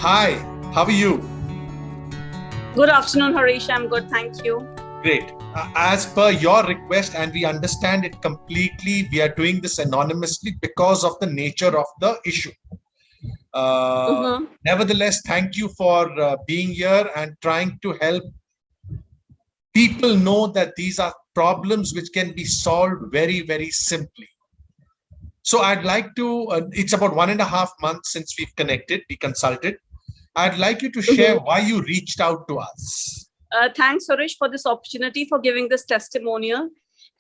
Hi, how are you? Good afternoon, Harish. I'm good, thank you. Great. As per your request, and we understand it completely, we are doing this anonymously because of the nature of the issue. Nevertheless, thank you for being here and trying to help people know that these are problems which can be solved very, very simply. So I'd like to, it's about 1.5 months since we've connected, we consulted. I'd like you to share why you reached out to us. Thanks, Harish, for this opportunity, for giving this testimonial.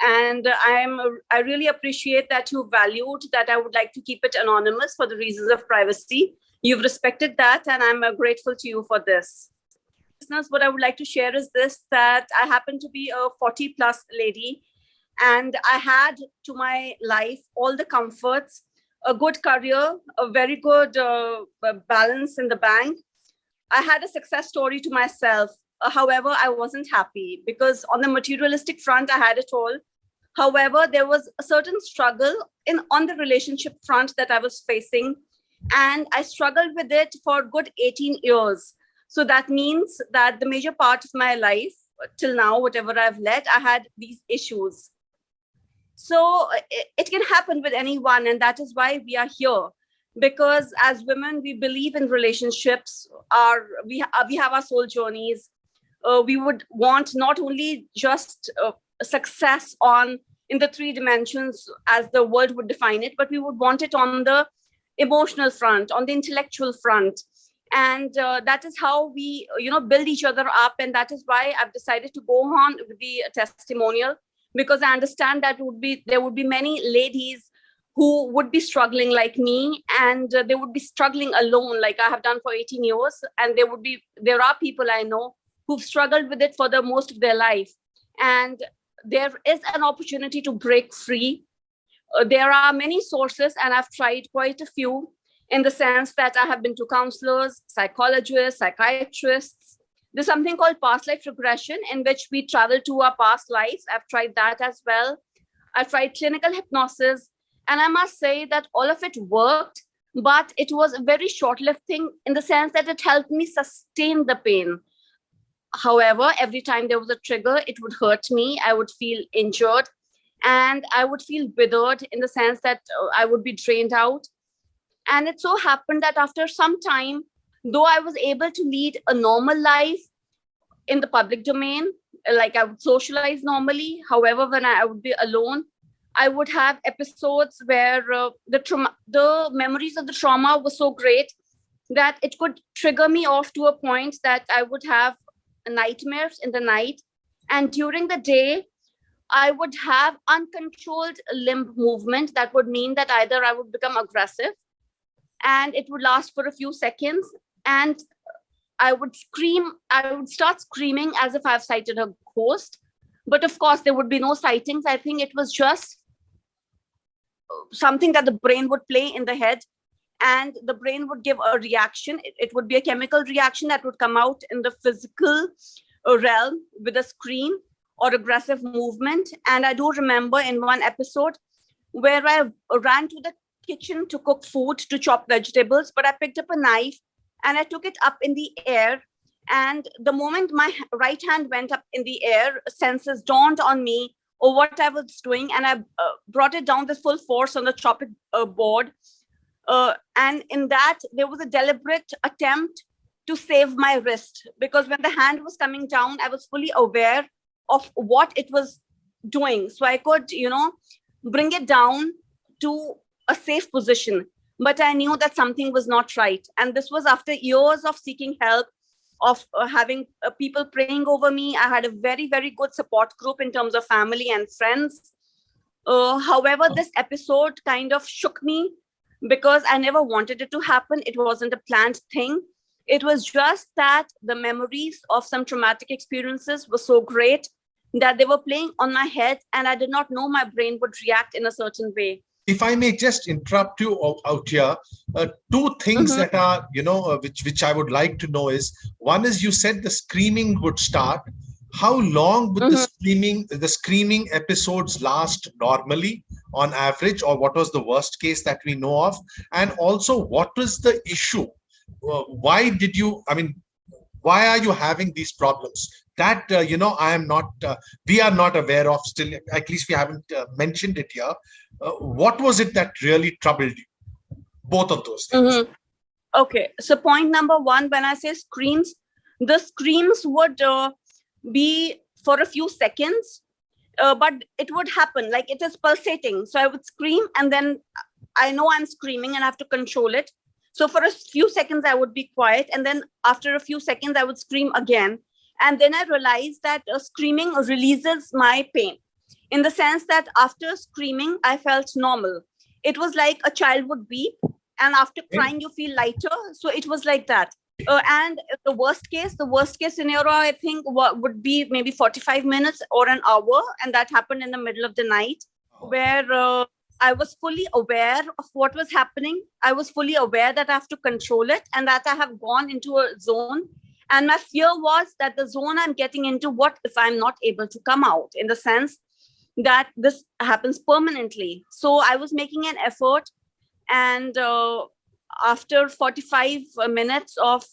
And I really appreciate that you valued that I would like to keep it anonymous for the reasons of privacy. You've respected that, and I'm grateful to you for this. Listeners, what I would like to share is this, that I happen to be a 40 plus lady, and I had to my life all the comforts, a good career, a very good balance in the bank. I had a success story to myself. However, I wasn't happy because on the materialistic front, I had it all. However, there was a certain struggle on the relationship front that I was facing, and I struggled with it for a good 18 years. So that means that the major part of my life till now, whatever I've led, I had these issues. So it can happen with anyone, and that is why we are here. Because as women, we believe in relationships. We have our soul journeys. We would want not only just success in the 3 dimensions as the world would define it, but we would want it on the emotional front, on the intellectual front. And that is how we, build each other up. And that is why I've decided to go on with the testimonial, because I understand that there would be many ladies who would be struggling like me, and they would be struggling alone like I have done for 18 years. And there are people I know who've struggled with it for the most of their life. And there is an opportunity to break free. There are many sources, and I've tried quite a few, in the sense that I have been to counselors, psychologists, psychiatrists. There's something called past life regression, in which we travel to our past lives. I've tried that as well. I've tried clinical hypnosis, and I must say that all of it worked, but it was a very short-lived thing in the sense that it helped me sustain the pain. However, every time there was a trigger, it would hurt me. I would feel injured, and I would feel withered in the sense that I would be drained out. And it so happened that after some time, though I was able to lead a normal life in the public domain, like I would socialize normally. However, when I would be alone, I would have episodes where the memories of the trauma were so great that it could trigger me off to a point that I would have nightmares in the night. And during the day, I would have uncontrolled limb movement. That would mean that either I would become aggressive, and it would last for a few seconds, and I would start screaming as if I've sighted a ghost. But of course, there would be no sightings. I think it was just something that the brain would play in the head, and the brain would give a reaction. It would be a chemical reaction that would come out in the physical realm with a scream or aggressive movement. And I do remember in one episode where I ran to the kitchen to cook food, to chop vegetables, but I picked up a knife and I took it up in the air. And the moment my right hand went up in the air, senses dawned on me or what I was doing, and I brought it down with full force on the chopping board. And in that, there was a deliberate attempt to save my wrist, because when the hand was coming down, I was fully aware of what it was doing. So I could, bring it down to a safe position. But I knew that something was not right. And this was after years of seeking help, of having people praying over me. I had a very, very good support group in terms of family and friends. However, this episode kind of shook me, because I never wanted it to happen. It wasn't a planned thing. It was just that the memories of some traumatic experiences were so great that they were playing on my head, and I did not know my brain would react in a certain way. If I may just interrupt you out here, 2 things that are, which I would like to know is, one is, you said the screaming would start. How long would the screaming episodes last normally on average, or what was the worst case that we know of? And also, what was the issue? why did you, I mean, why are you having these problems that, I am not, we are not aware of still, at least we haven't mentioned it here. What was it that really troubled you? Both of those things. Mhm. Okay, so point number one, when I say screams, the screams would be for a few seconds, but it would happen like it is pulsating. So I would scream, and then I know I'm screaming and I have to control it. So for a few seconds, I would be quiet. And then after a few seconds, I would scream again. And then I realized that screaming releases my pain, in the sense that after screaming, I felt normal. It was like a child would weep, and after crying, you feel lighter. So it was like that. And the worst case scenario, I think, would be maybe 45 minutes or an hour. And that happened in the middle of the night, where I was fully aware of what was happening. I was fully aware that I have to control it, and that I have gone into a zone. And my fear was that the zone I'm getting into, what if I'm not able to come out, in the sense that this happens permanently. So I was making an effort. And after 45 minutes of,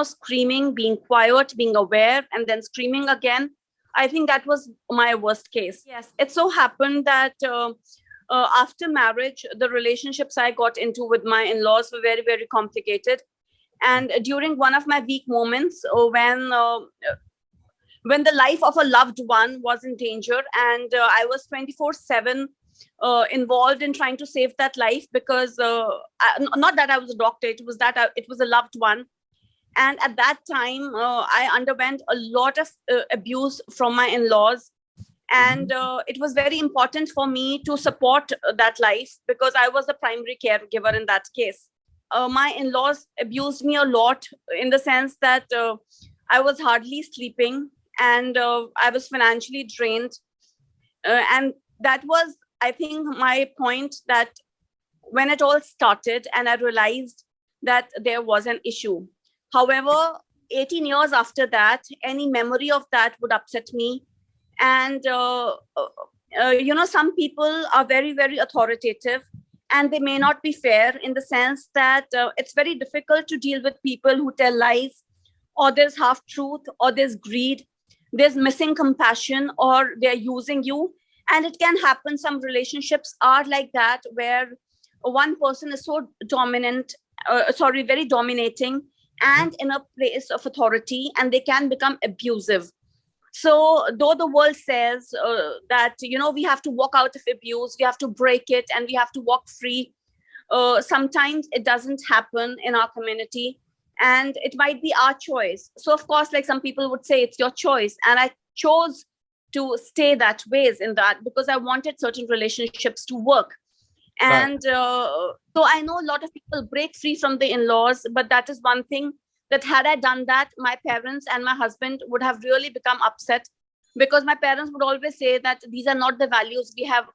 screaming, being quiet, being aware, and then screaming again, I think that was my worst case. Yes, it so happened that after marriage, the relationships I got into with my in-laws were very, very complicated. And during one of my weak moments, when the life of a loved one was in danger, and I was 24/7 involved in trying to save that life, because not that I was a doctor, it was that it was a loved one. And at that time, I underwent a lot of abuse from my in-laws. And it was very important for me to support that life, because I was the primary caregiver in that case. My in-laws abused me a lot, in the sense that I was hardly sleeping, and I was financially drained. And that was, I think, my point, that when it all started and I realized that there was an issue. However, 18 years after that, any memory of that would upset me. And, some people are very, very authoritative, and they may not be fair, in the sense that it's very difficult to deal with people who tell lies, or there's half truth, or there's greed, there's missing compassion, or they're using you. And it can happen. Some relationships are like that, where one person is so dominant, very dominating, and in a place of authority, and they can become abusive. So though the world says that, we have to walk out of abuse, we have to break it, and we have to walk free, sometimes it doesn't happen in our community, and it might be our choice. So of course, like some people would say, it's your choice. And I chose to stay that ways in that, because I wanted certain relationships to work. And so I know a lot of people break free from the in-laws, but that is one thing that had I done that, my parents and my husband would have really become upset, because my parents would always say that these are not the values we have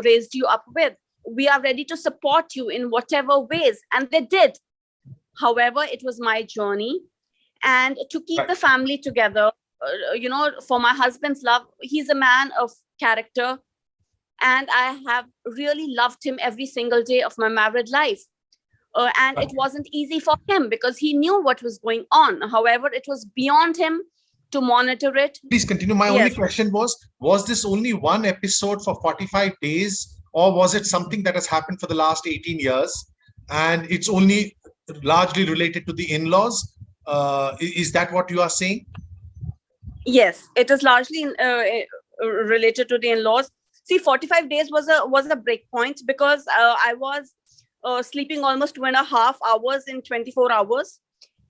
raised you up with. We are ready to support you in whatever ways. And they did. However, it was my journey. And to keep the family together, for my husband's love, he's a man of character. And I have really loved him every single day of my married life. And it wasn't easy for him, because he knew what was going on. However, it was beyond him to monitor it. Please continue. My only question was this only one episode for 45 days, or was it something that has happened for the last 18 years? And it's only largely related to the in-laws? Is that what you are saying? Yes, it is largely related to the in-laws. See, 45 days was a break point, because I was sleeping almost 2.5 hours in 24 hours.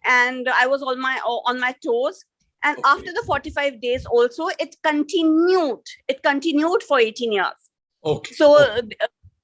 And I was on my toes. And after the 45 days also, it continued. It continued for 18 years. Okay. So,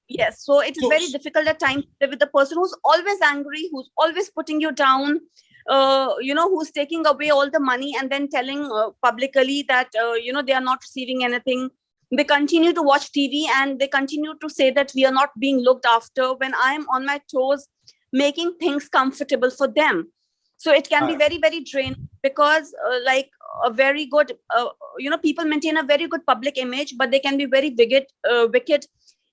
yes. So it is very difficult at times to live with the person who's always angry, who's always putting you down, who's taking away all the money, and then telling publicly that, they are not receiving anything. They continue to watch TV, and they continue to say that we are not being looked after, when I am on my toes, making things comfortable for them. So it can be very, very draining, because a very good, people maintain a very good public image, but they can be very wicked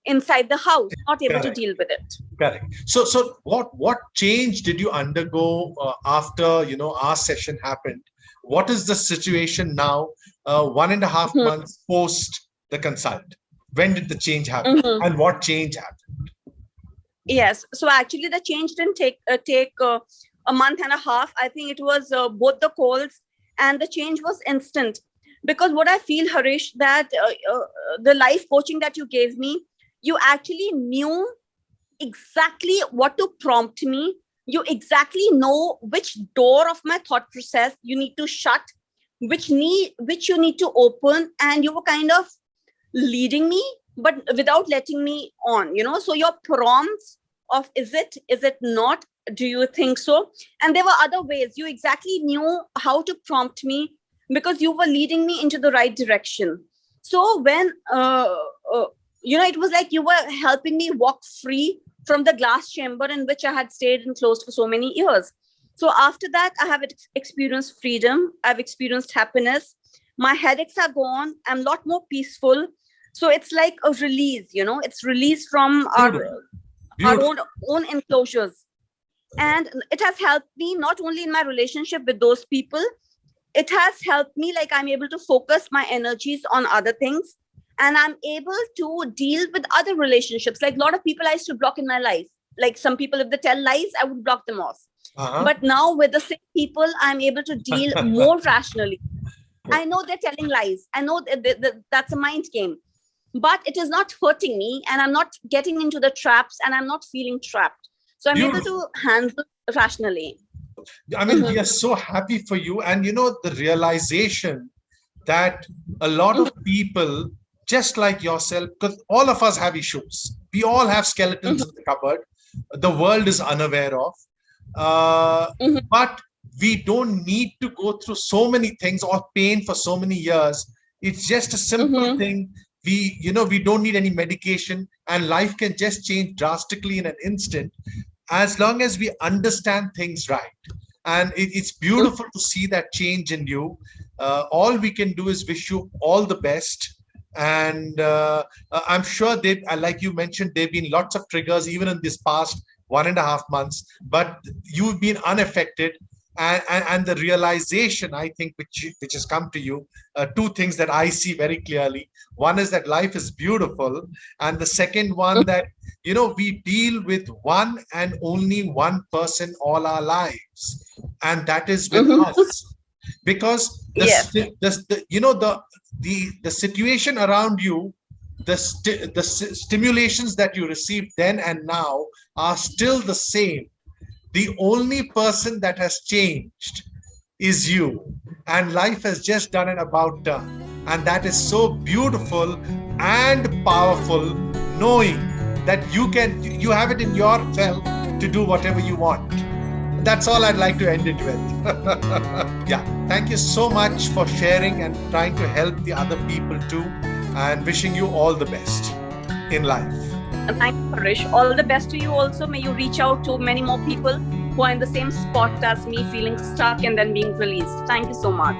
inside the house, not able to Correct. deal with it. Correct. So what change did you undergo after our session happened? What is the situation now, 1.5 Mhm. months post the consult? When did the change happen, Mhm. and what change happened? Yes. So actually, the change didn't take a month and a half. I think it was both the calls, and the change was instant. Because what I feel, Harish, that the life coaching that you gave me, you actually knew exactly what to prompt me. You exactly know which door of my thought process you need to shut, which you need to open, and you were kind of leading me, but without letting me on. So your prompts of is it not? Do you think so? And there were other ways. You exactly knew how to prompt me because you were leading me into the right direction. So when it was like you were helping me walk free from the glass chamber in which I had stayed enclosed for so many years. So after that, I have experienced freedom. I've experienced happiness. My headaches are gone. I'm a lot more peaceful. So it's like a release, it's release from our Beautiful. own enclosures. And it has helped me not only in my relationship with those people, it has helped me, like I'm able to focus my energies on other things, and I'm able to deal with other relationships. Like a lot of people I used to block in my life. Like some people, if they tell lies, I would block them off. Uh-huh. But now with the same people, I'm able to deal more rationally. I know they're telling lies. I know that's a mind game, but it is not hurting me, and I'm not getting into the traps, and I'm not feeling trapped. So I'm able to handle rationally. I mean, we are so happy for you. And the realization that a lot of people, just like yourself, because all of us have issues. We all have skeletons in the cupboard. The world is unaware of. But we don't need to go through so many things or pain for so many years. It's just a simple thing. We don't need any medication, and life can just change drastically in an instant, as long as we understand things right. And it's beautiful to see that change in you. All we can do is wish you all the best. And I'm sure like you mentioned, there've been lots of triggers even in this past 1.5 months, but you've been unaffected. And the realization, I think, which has come to you, two things that I see very clearly. One is that life is beautiful, and the second one, that we deal with one and only one person all our lives, and that is with us. Because the situation around you, the stimulations that you received then and now are still the same. The only person that has changed is you, and life has just done an about turn. And that is so beautiful and powerful, knowing that you have it in yourself to do whatever you want. That's all I'd like to end it with. Yeah, thank you so much for sharing and trying to help the other people too, and wishing you all the best in life. Thank you, Harish. All the best to you also. May you reach out to many more people who are in the same spot as me, feeling stuck and then being released. Thank you so much.